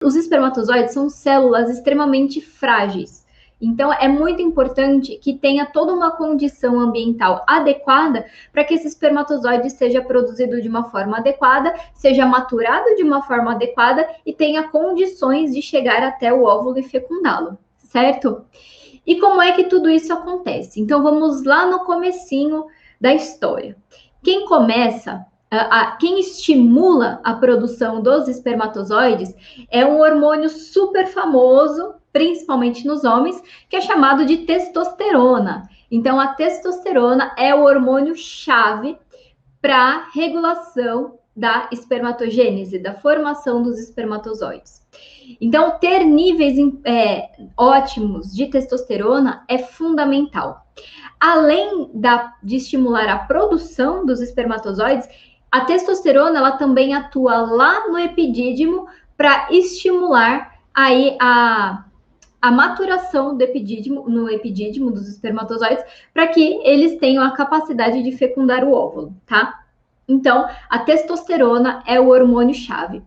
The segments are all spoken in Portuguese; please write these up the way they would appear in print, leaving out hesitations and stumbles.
Os espermatozoides são células extremamente frágeis. Então, é muito importante que tenha toda uma condição ambiental adequada para que esse espermatozoide seja produzido de uma forma adequada, seja maturado de uma forma adequada e tenha condições de chegar até o óvulo e fecundá-lo, certo? E como é que tudo isso acontece? Então, vamos lá no comecinho da história. Quem começa quem estimula a produção dos espermatozoides é um hormônio super famoso, principalmente nos homens, que é chamado de testosterona. Então, a testosterona é o hormônio-chave para regulação da espermatogênese, da formação dos espermatozoides. Então, ter níveis ótimos de testosterona é fundamental. Além de estimular a produção dos espermatozoides, a testosterona ela também atua lá no epidídimo para estimular aí a maturação do epidídimo, no epidídimo dos espermatozoides, para que eles tenham a capacidade de fecundar o óvulo, tá? Então, a testosterona é o hormônio-chave.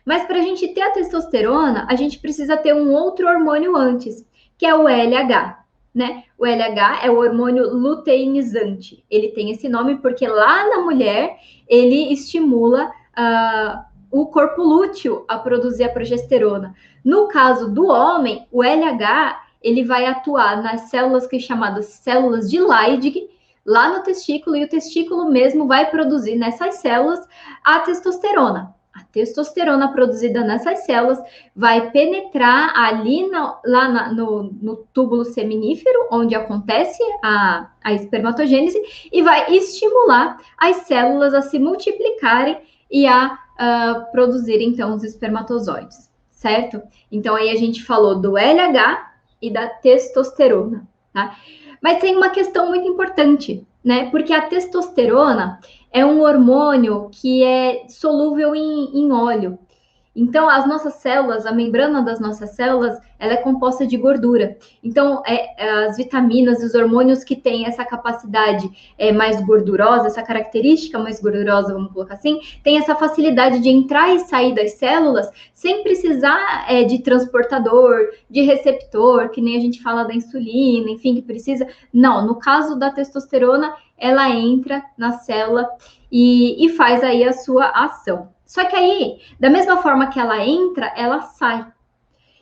Mas para a gente ter a testosterona, a gente precisa ter um outro hormônio antes, que é o LH. Né? O LH é o hormônio luteinizante. Ele tem esse nome porque lá na mulher ele estimula o corpo lúteo a produzir a progesterona. No caso do homem, o LH ele vai atuar nas células que chamadas células de Leydig, lá no testículo, e o testículo mesmo vai produzir nessas células a testosterona. A testosterona produzida nessas células vai penetrar ali no túbulo seminífero, onde acontece a espermatogênese, e vai estimular as células a se multiplicarem e a produzirem, então, os espermatozoides, certo? Então, aí a gente falou do LH e da testosterona, tá? Mas tem uma questão muito importante, né? Porque a testosterona é um hormônio que é solúvel em óleo. Então, as nossas células, a membrana das nossas células, ela é composta de gordura. Então, as vitaminas e os hormônios que têm essa capacidade mais gordurosa, essa característica mais gordurosa, vamos colocar assim, tem essa facilidade de entrar e sair das células sem precisar de transportador, de receptor, que nem a gente fala da insulina, enfim, que precisa. Não, no caso da testosterona, ela entra na célula e faz aí a sua ação. Só que aí, da mesma forma que ela entra, ela sai.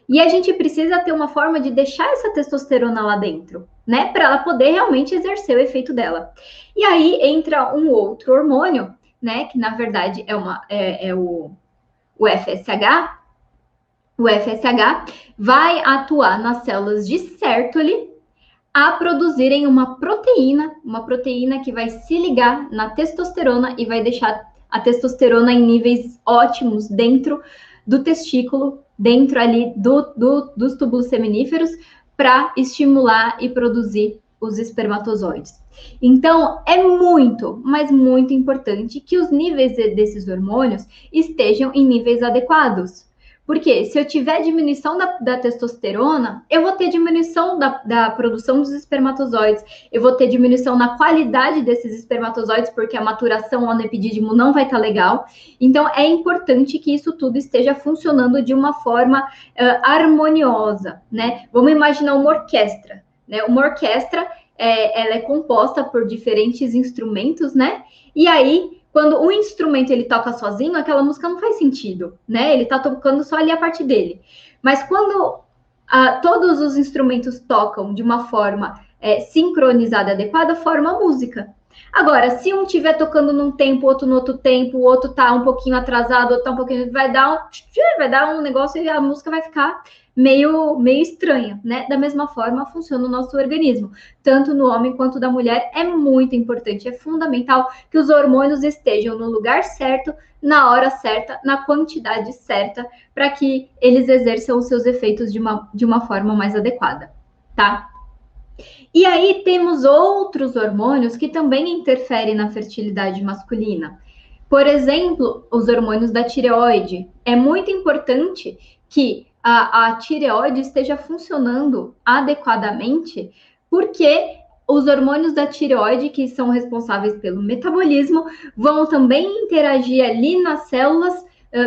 E a gente precisa ter uma forma de deixar essa testosterona lá dentro, né? Para ela poder realmente exercer o efeito dela. E aí entra um outro hormônio, né? Que na verdade é o FSH. O FSH vai atuar nas células de Sertoli a produzirem uma proteína que vai se ligar na testosterona e vai deixar a testosterona em níveis ótimos dentro do testículo, dentro ali dos túbulos seminíferos, para estimular e produzir os espermatozoides. Então, é muito, mas muito importante que os níveis desses hormônios estejam em níveis adequados. Porque se eu tiver diminuição da testosterona, eu vou ter diminuição da produção dos espermatozoides, eu vou ter diminuição na qualidade desses espermatozoides, porque a maturação lá no epidídimo não vai estar legal. Então, é importante que isso tudo esteja funcionando de uma forma harmoniosa, né? Vamos imaginar uma orquestra, né? Uma orquestra, ela é composta por diferentes instrumentos, né? E aí, quando um instrumento ele toca sozinho, aquela música não faz sentido, né? Ele tá tocando só ali a parte dele. Mas quando todos os instrumentos tocam de uma forma sincronizada, adequada, forma a música. Agora, se um estiver tocando num tempo, outro no outro tempo, o outro tá um pouquinho atrasado, outro tá um pouquinho... Vai dar um negócio e a música vai ficar meio estranha, né? Da mesma forma funciona o nosso organismo, tanto no homem quanto da mulher. É muito importante, é fundamental que os hormônios estejam no lugar certo, na hora certa, na quantidade certa, para que eles exerçam os seus efeitos de uma forma mais adequada, tá? E aí temos outros hormônios que também interferem na fertilidade masculina. Por exemplo, os hormônios da tireoide. É muito importante que a tireoide esteja funcionando adequadamente, porque os hormônios da tireoide, que são responsáveis pelo metabolismo, vão também interagir ali nas células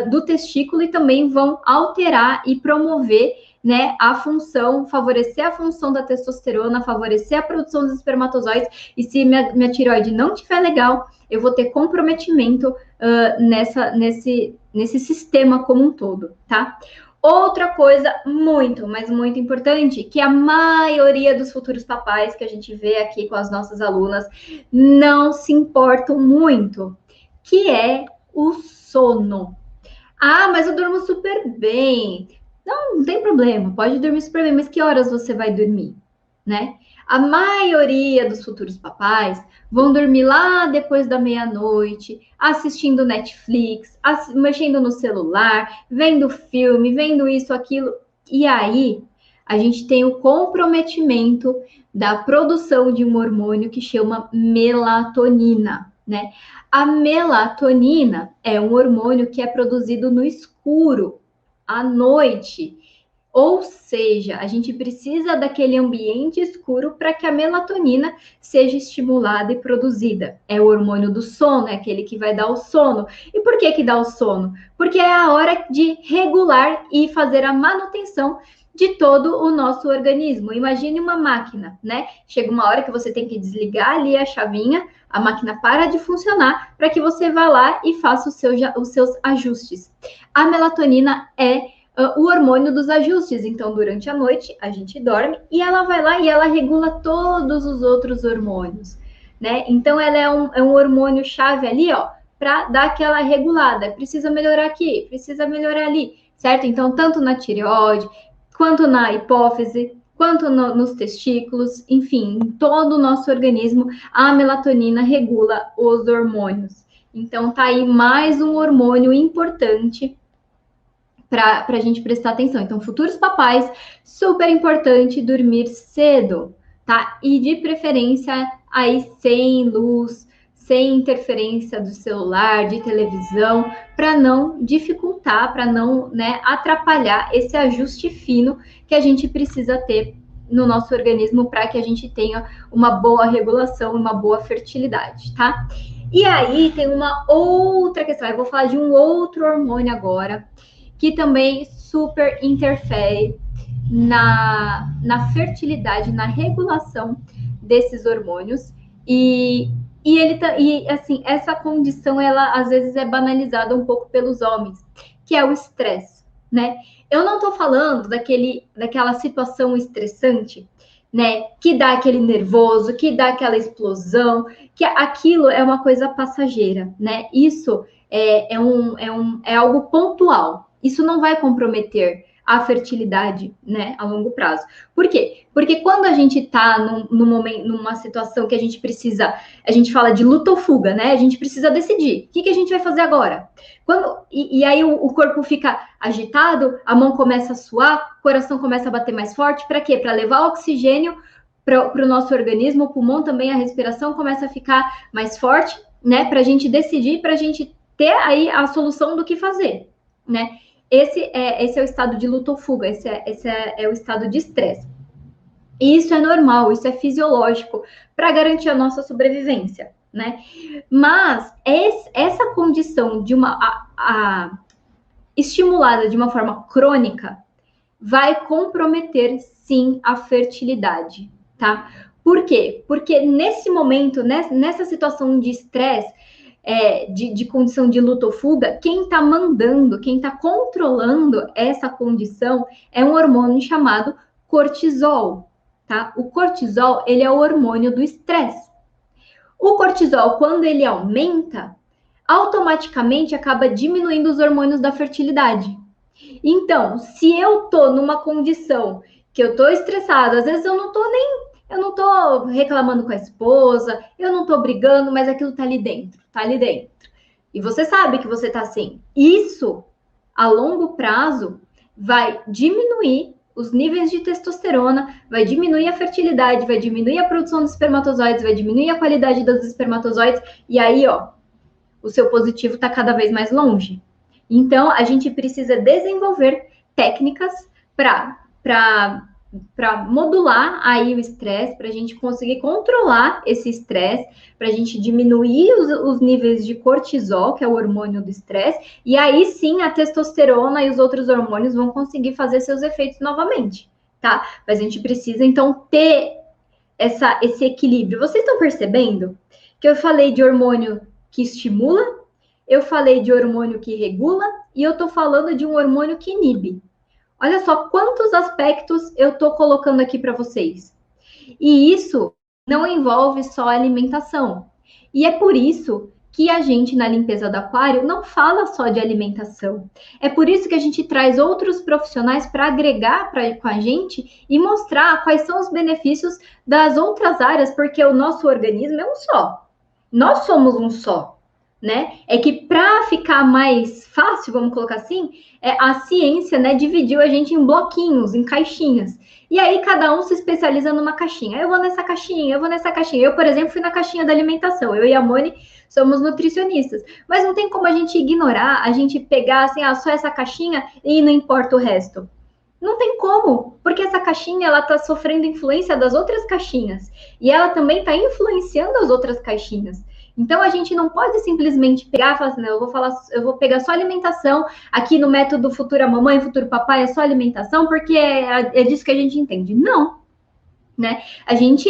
do testículo e também vão alterar e promover, né, a função, favorecer a função da testosterona, favorecer a produção dos espermatozoides. E se minha tireoide não estiver legal, eu vou ter comprometimento nesse sistema como um todo, tá? Outra coisa muito, mas muito importante, que a maioria dos futuros papais que a gente vê aqui com as nossas alunas não se importam muito, que é o sono. Ah, mas eu durmo super bem. Não tem problema, pode dormir super bem, mas que horas você vai dormir, né? A maioria dos futuros papais vão dormir lá depois da meia-noite, assistindo Netflix, mexendo no celular, vendo filme, vendo isso, aquilo. E aí, a gente tem o comprometimento da produção de um hormônio que chama melatonina, né? A melatonina é um hormônio que é produzido no escuro, à noite. Ou seja, a gente precisa daquele ambiente escuro para que a melatonina seja estimulada e produzida. É o hormônio do sono, é aquele que vai dar o sono. E por que dá o sono? Porque é a hora de regular e fazer a manutenção de todo o nosso organismo. Imagine uma máquina, né? Chega uma hora que você tem que desligar ali a chavinha, a máquina para de funcionar para que você vá lá e faça os seus ajustes. A melatonina é o hormônio dos ajustes. Então, durante a noite, a gente dorme e ela vai lá e ela regula todos os outros hormônios, né? Então, ela é um hormônio chave ali, ó, para dar aquela regulada. Precisa melhorar aqui, precisa melhorar ali, certo? Então, tanto na tireoide, quanto na hipófise, quanto nos testículos, enfim, em todo o nosso organismo, a melatonina regula os hormônios. Então, tá aí mais um hormônio importante para a gente prestar atenção. Então, futuros papais, super importante dormir cedo, tá? E de preferência aí sem luz, sem interferência do celular, de televisão, para não dificultar, para não, né, atrapalhar esse ajuste fino que a gente precisa ter no nosso organismo para que a gente tenha uma boa regulação, uma boa fertilidade, tá? E aí tem uma outra questão, eu vou falar de um outro hormônio agora, que também super interfere na fertilidade, na regulação desses hormônios. E assim, essa condição, ela às vezes é banalizada um pouco pelos homens, que é o estresse, né? Eu não tô falando daquela situação estressante, né? Que dá aquele nervoso, que dá aquela explosão, que aquilo é uma coisa passageira, né? Isso é algo pontual. Isso não vai comprometer a fertilidade, né, a longo prazo. Por quê? Porque quando a gente está numa situação que a gente fala de luta ou fuga, né? A gente precisa decidir. O que a gente vai fazer agora? E aí o corpo fica agitado, a mão começa a suar, o coração começa a bater mais forte. Para quê? Para levar oxigênio para o nosso organismo, o pulmão também, a respiração começa a ficar mais forte, né? Para a gente decidir, para a gente ter aí a solução do que fazer, né? Esse é o estado de luta ou fuga, esse é o estado de estresse. E isso é normal, isso é fisiológico para garantir a nossa sobrevivência, né? Mas essa condição de estimulada de uma forma crônica vai comprometer, sim, a fertilidade, tá? Por quê? Porque nesse momento, nessa situação de estresse, de condição de luta ou fuga, quem está mandando, quem está controlando essa condição é um hormônio chamado cortisol, tá? O cortisol, ele é o hormônio do estresse. O cortisol, quando ele aumenta, automaticamente acaba diminuindo os hormônios da fertilidade. Então, se eu tô numa condição que eu tô estressada, às vezes eu não tô reclamando com a esposa, eu não tô brigando, mas aquilo tá ali dentro. E você sabe que você tá assim. Isso, a longo prazo, vai diminuir os níveis de testosterona, vai diminuir a fertilidade, vai diminuir a produção dos espermatozoides, vai diminuir a qualidade dos espermatozoides, e aí, ó, o seu positivo tá cada vez mais longe. Então, a gente precisa desenvolver técnicas para para modular aí o estresse, para a gente conseguir controlar esse estresse, para a gente diminuir os níveis de cortisol, que é o hormônio do estresse, e aí sim a testosterona e os outros hormônios vão conseguir fazer seus efeitos novamente, tá? Mas a gente precisa, então, ter esse equilíbrio. Vocês estão percebendo que eu falei de hormônio que estimula, eu falei de hormônio que regula, e eu estou falando de um hormônio que inibe. Olha só quantos aspectos eu estou colocando aqui para vocês. E isso não envolve só alimentação. E é por isso que a gente, na limpeza do aquário, não fala só de alimentação. É por isso que a gente traz outros profissionais para agregar com a gente e mostrar quais são os benefícios das outras áreas, porque o nosso organismo é um só. Nós somos um só. Né? É que para ficar mais fácil, vamos colocar assim, a ciência, né, dividiu a gente em bloquinhos, em caixinhas. E aí cada um se especializa numa caixinha. Eu vou nessa caixinha, eu vou nessa caixinha. Eu, por exemplo, fui na caixinha da alimentação. Eu e a Moni somos nutricionistas. Mas não tem como a gente ignorar, a gente pegar assim, só essa caixinha e não importa o resto. Não tem como, porque essa caixinha ela está sofrendo influência das outras caixinhas e ela também está influenciando as outras caixinhas. Então a gente não pode simplesmente pegar e falar assim, não, eu vou pegar só alimentação, aqui no método Futura Mamãe, Futuro Papai é só alimentação, porque é disso que a gente entende. Não. Né? A gente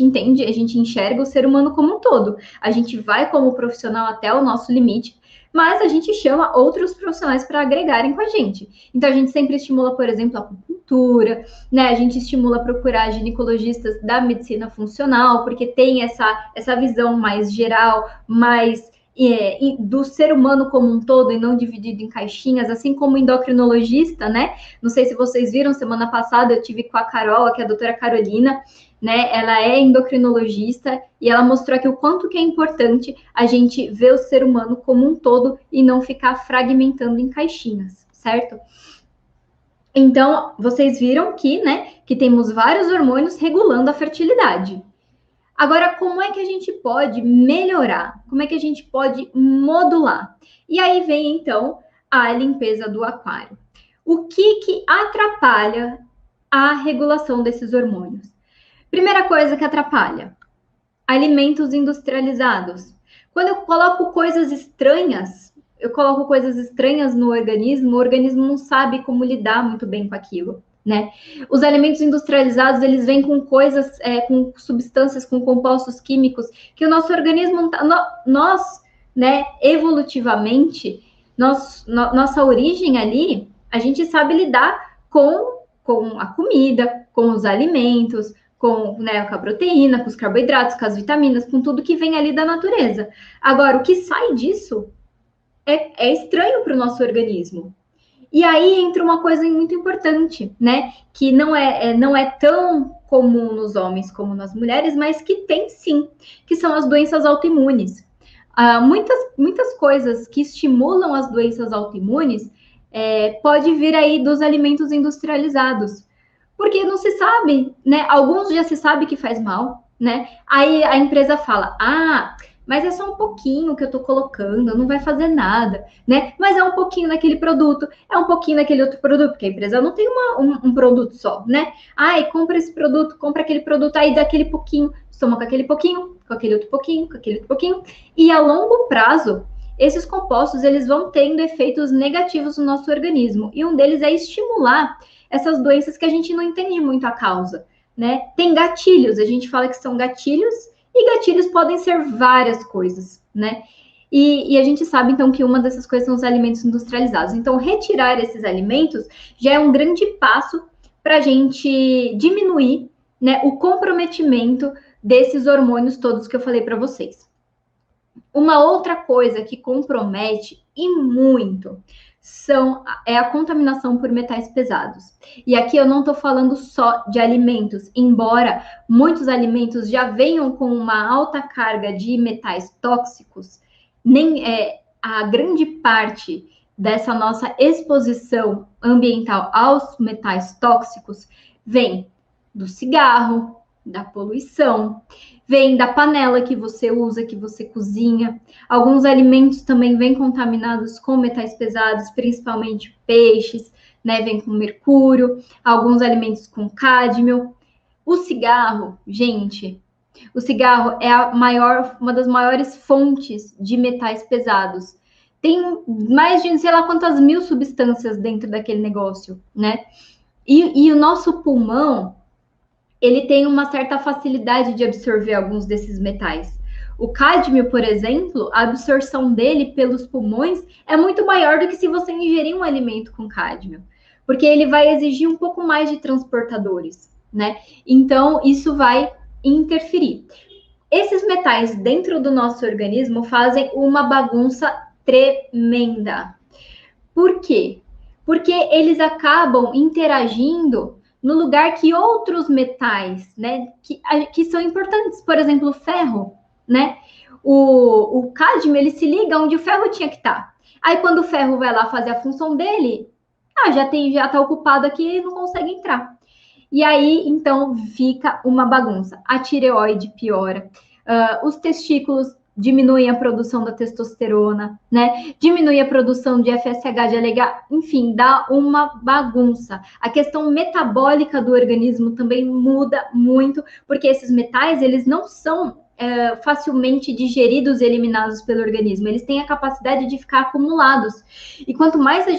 entende, a gente enxerga o ser humano como um todo. A gente vai como profissional até o nosso limite, mas a gente chama outros profissionais para agregarem com a gente. Então, a gente sempre estimula, por exemplo, a acupuntura, né? A gente estimula procurar ginecologistas da medicina funcional, porque tem essa visão mais geral, mais do ser humano como um todo e não dividido em caixinhas, assim como endocrinologista, né? Não sei se vocês viram, semana passada eu tive com a Carol, que é a doutora Carolina, né? Ela é endocrinologista e ela mostrou aqui o quanto que é importante a gente ver o ser humano como um todo e não ficar fragmentando em caixinhas, certo? Então, vocês viram que, né, que temos vários hormônios regulando a fertilidade. Agora, como é que a gente pode melhorar? Como é que a gente pode modular? E aí vem, então, a limpeza do aquário. O que atrapalha a regulação desses hormônios? Primeira coisa que atrapalha: alimentos industrializados. Quando eu coloco coisas estranhas, no organismo, o organismo não sabe como lidar muito bem com aquilo. Né? Os alimentos industrializados, eles vêm com coisas, com substâncias, com compostos químicos, que o nosso organismo, nós, né, evolutivamente, nossa origem ali, a gente sabe lidar com a comida, com os alimentos, com, né, com a proteína, com os carboidratos, com as vitaminas, com tudo que vem ali da natureza. Agora, o que sai disso é estranho para o nosso organismo. E aí entra uma coisa muito importante, né? Que não é tão comum nos homens como nas mulheres, mas que tem sim, que são as doenças autoimunes. Muitas coisas que estimulam as doenças autoimunes pode vir aí dos alimentos industrializados, porque não se sabe, né? Alguns já se sabe que faz mal, né? Aí a empresa fala, mas é só um pouquinho que eu tô colocando, não vai fazer nada, né? Mas é um pouquinho naquele produto, é um pouquinho naquele outro produto, porque a empresa não tem um produto só, né? Compra esse produto, compra aquele produto, aí daquele pouquinho, toma com aquele pouquinho, com aquele outro pouquinho, com aquele outro pouquinho. E a longo prazo, esses compostos, eles vão tendo efeitos negativos no nosso organismo. E um deles é estimular essas doenças que a gente não entende muito a causa, né? Tem gatilhos, a gente fala que são gatilhos, e gatilhos podem ser várias coisas, né? E a gente sabe, então, que uma dessas coisas são os alimentos industrializados. Então, retirar esses alimentos já é um grande passo para a gente diminuir, né, o comprometimento desses hormônios todos que eu falei para vocês. Uma outra coisa que compromete e muito é a contaminação por metais pesados. E aqui eu não estou falando só de alimentos, embora muitos alimentos já venham com uma alta carga de metais tóxicos, a grande parte dessa nossa exposição ambiental aos metais tóxicos vem do cigarro, da poluição, vem da panela que você usa, que você cozinha. Alguns alimentos também vêm contaminados com metais pesados, principalmente peixes, né? Vem com mercúrio, alguns alimentos com cádmio. O cigarro, gente, o cigarro é uma das maiores fontes de metais pesados. Tem mais de sei lá quantas mil substâncias dentro daquele negócio, né? E o nosso pulmão, ele tem uma certa facilidade de absorver alguns desses metais. O cádmio, por exemplo, a absorção dele pelos pulmões é muito maior do que se você ingerir um alimento com cádmio, porque ele vai exigir um pouco mais de transportadores, né? Então, isso vai interferir. Esses metais dentro do nosso organismo fazem uma bagunça tremenda. Por quê? Porque eles acabam interagindo no lugar que outros metais, né, que são importantes, por exemplo, o ferro, né? O cádmio, ele se liga onde o ferro tinha que estar. Aí, quando o ferro vai lá fazer a função dele, já está ocupado aqui e não consegue entrar. E aí, então, fica uma bagunça. A tireoide piora, os testículos diminuem a produção da testosterona, né? Diminui a produção de FSH, de LH, enfim, dá uma bagunça. A questão metabólica do organismo também muda muito, porque esses metais, eles não são facilmente digeridos e eliminados pelo organismo. Eles têm a capacidade de ficar acumulados. E quanto mais a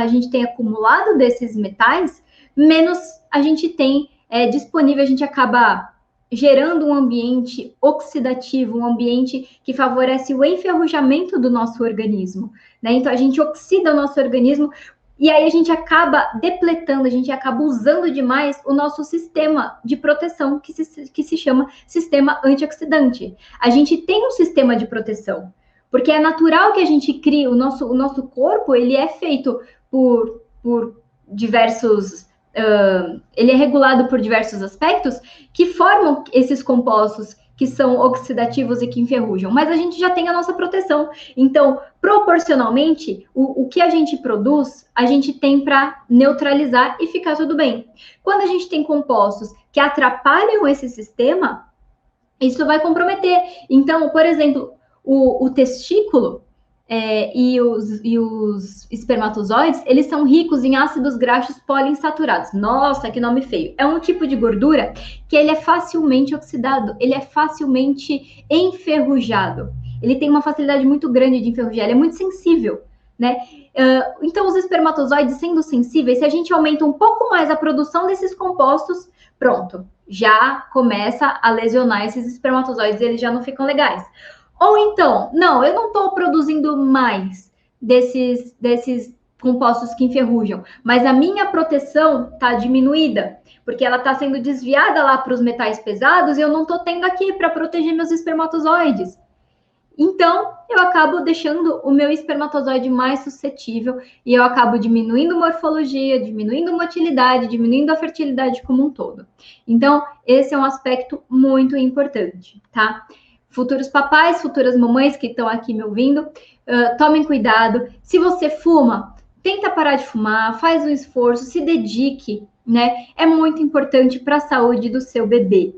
gente tem acumulado desses metais, menos a gente tem disponível, a gente acaba gerando um ambiente oxidativo, um ambiente que favorece o enferrujamento do nosso organismo, né? Então, a gente oxida o nosso organismo e aí a gente acaba depletando, a gente acaba usando demais o nosso sistema de proteção, que se chama sistema antioxidante. A gente tem um sistema de proteção, porque é natural que a gente crie, o nosso corpo, ele é feito por diversos... ele é regulado por diversos aspectos que formam esses compostos que são oxidativos e que enferrujam, mas a gente já tem a nossa proteção. Então, proporcionalmente, o que a gente produz, a gente tem para neutralizar e ficar tudo bem. Quando a gente tem compostos que atrapalham esse sistema, isso vai comprometer. Então, por exemplo, o testículo e os espermatozoides, eles são ricos em ácidos graxos poliinsaturados. Nossa, que nome feio. É um tipo de gordura que ele é facilmente oxidado, ele é facilmente enferrujado. Ele tem uma facilidade muito grande de enferrujar, ele é muito sensível, né? Então, os espermatozoides sendo sensíveis, se a gente aumenta um pouco mais a produção desses compostos, pronto, já começa a lesionar esses espermatozoides, eles já não ficam legais. Ou então, não, eu não estou produzindo mais desses compostos que enferrujam, mas a minha proteção está diminuída, porque ela está sendo desviada lá para os metais pesados e eu não estou tendo aqui para proteger meus espermatozoides. Então, eu acabo deixando o meu espermatozoide mais suscetível e eu acabo diminuindo morfologia, diminuindo motilidade, diminuindo a fertilidade como um todo. Então, esse é um aspecto muito importante, tá? Futuros papais, futuras mamães que estão aqui me ouvindo, tomem cuidado. Se você fuma, tenta parar de fumar, faz um esforço, se dedique, né? É muito importante para a saúde do seu bebê.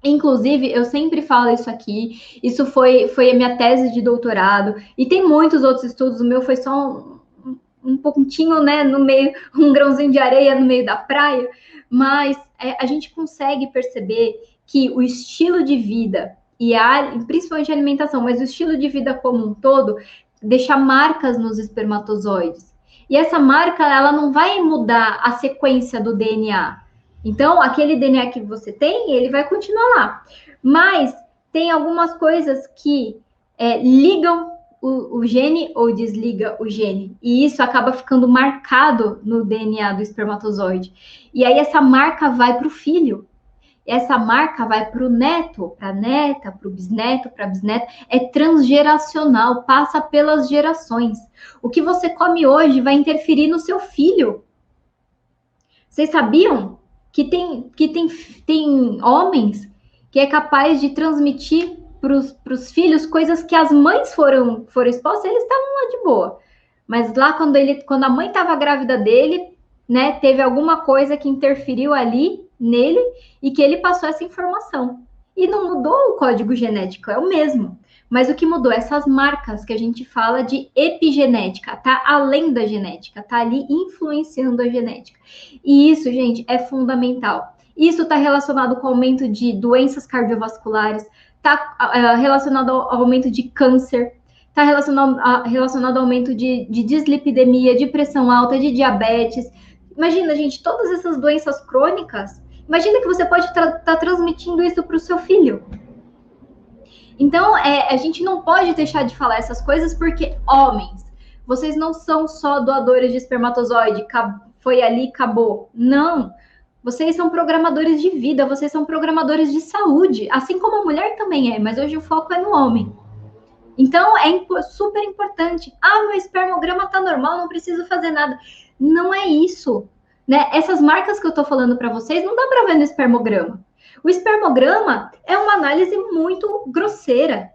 Inclusive, eu sempre falo isso aqui, isso foi a minha tese de doutorado, e tem muitos outros estudos, o meu foi só um pouquinho, né, no meio, um grãozinho de areia no meio da praia, mas a gente consegue perceber que o estilo de vida, principalmente a alimentação, mas o estilo de vida como um todo, deixa marcas nos espermatozoides. E essa marca, ela não vai mudar a sequência do DNA. Então, aquele DNA que você tem, ele vai continuar lá. Mas tem algumas coisas que ligam o gene ou desliga o gene. E isso acaba ficando marcado no DNA do espermatozoide. E aí essa marca vai para o filho. Essa marca vai para o neto, para a neta, para o bisneto, para a bisneta. É transgeracional, passa pelas gerações. O que você come hoje vai interferir no seu filho. Vocês sabiam que tem homens que é capaz de transmitir para os filhos coisas que as mães foram expostas, eles estavam lá de boa. Mas lá quando a mãe estava grávida dele, né, teve alguma coisa que interferiu ali nele e que ele passou essa informação. E não mudou o código genético, é o mesmo. Mas o que mudou? Essas marcas que a gente fala de epigenética, tá além da genética, tá ali influenciando a genética. E isso, gente, é fundamental. Isso está relacionado com o aumento de doenças cardiovasculares, está relacionado ao aumento de câncer, está relacionado ao aumento de dislipidemia, de pressão alta, de diabetes. Imagina, gente, todas essas doenças crônicas, imagina que você pode estar transmitindo isso para o seu filho. Então, a gente não pode deixar de falar essas coisas porque, homens, vocês não são só doadores de espermatozoide, foi ali, acabou. Não. Vocês são programadores de vida, vocês são programadores de saúde, assim como a mulher também é, mas hoje o foco é no homem. Então, é super importante. Ah, meu espermograma tá normal, não preciso fazer nada. Não é isso, né? Essas marcas que eu tô falando para vocês, não dá para ver no espermograma. O espermograma é uma análise muito grosseira.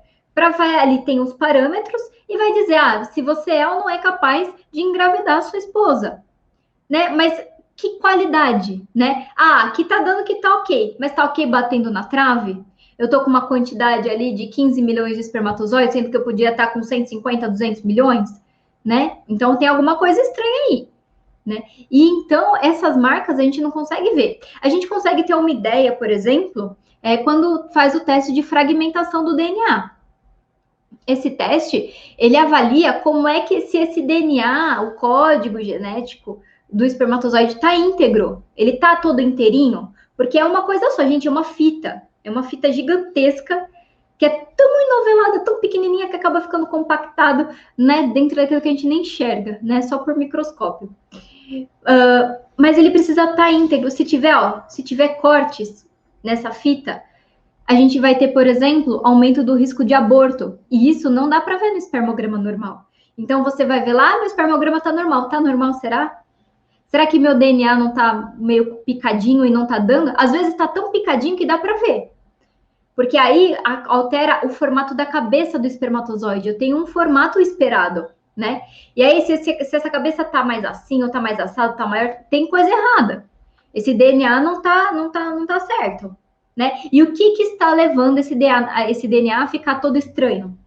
Ali tem os parâmetros e vai dizer, se você é ou não é capaz de engravidar a sua esposa, né? Mas que qualidade, né? Aqui tá dando que tá ok, mas tá ok batendo na trave? Eu tô com uma quantidade ali de 15 milhões de espermatozoides, sendo que eu podia estar com 150, 200 milhões, né? Então tem alguma coisa estranha aí, né? E então essas marcas a gente não consegue ver. A gente consegue ter uma ideia, por exemplo, quando faz o teste de fragmentação do DNA. Esse teste, ele avalia como é que se esse DNA, o código genético do espermatozoide está íntegro, ele está todo inteirinho, porque é uma coisa só, gente, é uma fita gigantesca que é tão enovelada, tão pequenininha que acaba ficando compactado, né, dentro daquilo que a gente nem enxerga, né, só por microscópio. Mas ele precisa estar íntegro. Se tiver cortes nessa fita, a gente vai ter, por exemplo, aumento do risco de aborto. E isso não dá para ver no espermograma normal. Então, você vai ver lá, meu espermograma está normal. Está normal, será? Será que meu DNA não está meio picadinho e não está dando? Às vezes está tão picadinho que dá para ver. Porque aí altera o formato da cabeça do espermatozoide. Eu tenho um formato esperado, né? E aí, se essa cabeça tá mais assim, ou tá mais assado, tá maior, tem coisa errada. Esse DNA não tá certo, né? E o que está levando esse DNA a ficar todo estranho?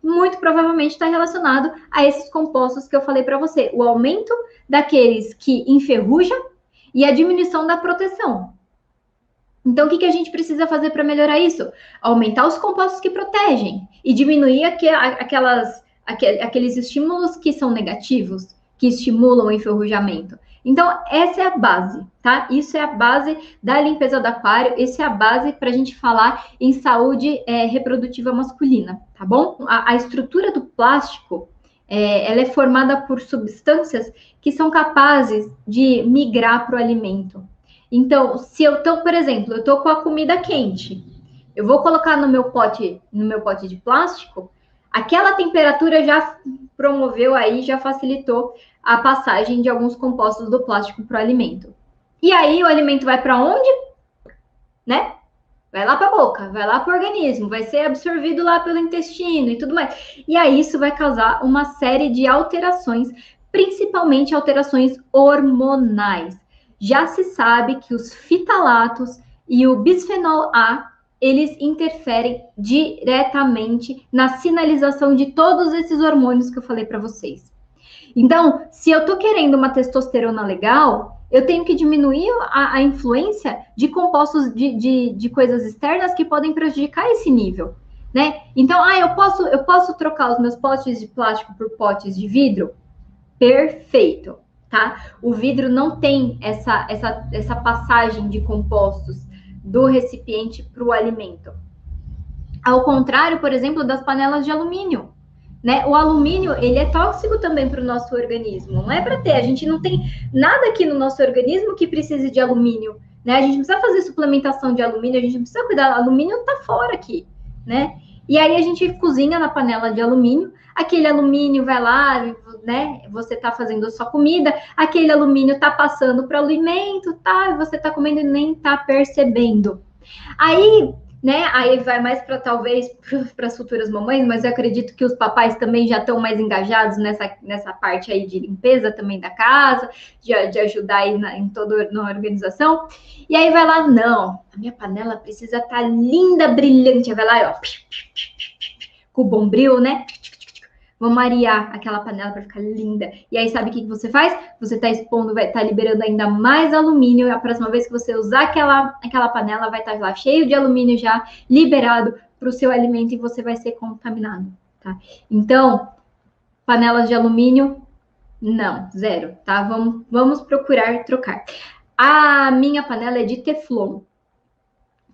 Muito provavelmente está relacionado a esses compostos que eu falei para você. O aumento daqueles que enferrujam e a diminuição da proteção. Então, o que a gente precisa fazer para melhorar isso? Aumentar os compostos que protegem e diminuir aqueles estímulos que são negativos, que estimulam o enferrujamento. Então, essa é a base, tá? Isso é a base da limpeza do aquário, essa é a base para a gente falar em saúde reprodutiva masculina, tá bom? A estrutura do plástico, ela é formada por substâncias que são capazes de migrar para o alimento. Então, por exemplo, eu estou com a comida quente, eu vou colocar no meu pote de plástico, aquela temperatura já promoveu aí, já facilitou a passagem de alguns compostos do plástico para o alimento. E aí o alimento vai para onde? Né? Vai lá para a boca, vai lá para o organismo, vai ser absorvido lá pelo intestino e tudo mais. E aí isso vai causar uma série de alterações, principalmente alterações hormonais. Já se sabe que os fitalatos e o bisfenol A, eles interferem diretamente na sinalização de todos esses hormônios que eu falei para vocês. Então, se eu tô querendo uma testosterona legal, eu tenho que diminuir a influência de compostos de coisas externas que podem prejudicar esse nível, né? Então, eu posso trocar os meus potes de plástico por potes de vidro? Perfeito, tá? O vidro não tem essa passagem de compostos do recipiente para o alimento. Ao contrário, por exemplo, das panelas de alumínio, né? O alumínio, ele é tóxico também para o nosso organismo. Não é para ter, a gente não tem nada aqui no nosso organismo que precise de alumínio, né? A gente não precisa fazer suplementação de alumínio, a gente não precisa cuidar, o alumínio está fora aqui, né? E aí a gente cozinha na panela de alumínio, aquele alumínio vai lá, né? Você está fazendo a sua comida, aquele alumínio está passando para o alimento, tá? Você está comendo e nem está percebendo. Aí, né? Aí vai mais para talvez para as futuras mamães, mas eu acredito que os papais também já estão mais engajados nessa parte aí de limpeza também da casa, de ajudar aí em toda na organização. E aí vai lá, não, a minha panela precisa estar linda, brilhante, vai lá, ó, com o bombril, né? Vamos arear aquela panela para ficar linda. E aí, sabe o que você faz? Você está expondo, vai estar liberando ainda mais alumínio. E a próxima vez que você usar aquela panela, vai estar lá cheio de alumínio já liberado para o seu alimento e você vai ser contaminado, tá? Então, panelas de alumínio, não, zero, tá? Vamos procurar trocar. A minha panela é de Teflon.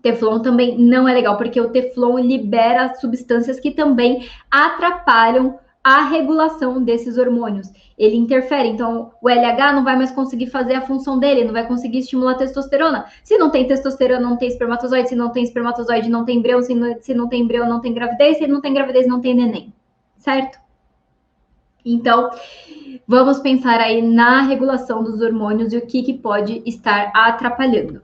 Teflon também não é legal, porque o Teflon libera substâncias que também atrapalham a regulação desses hormônios. Ele interfere, então o LH não vai mais conseguir fazer a função dele, não vai conseguir estimular a testosterona. Se não tem testosterona, não tem espermatozoide, se não tem espermatozoide, não tem embrião, se não tem embrião, não tem gravidez, se não tem gravidez, não tem neném, certo? Então, vamos pensar aí na regulação dos hormônios e o que pode estar atrapalhando.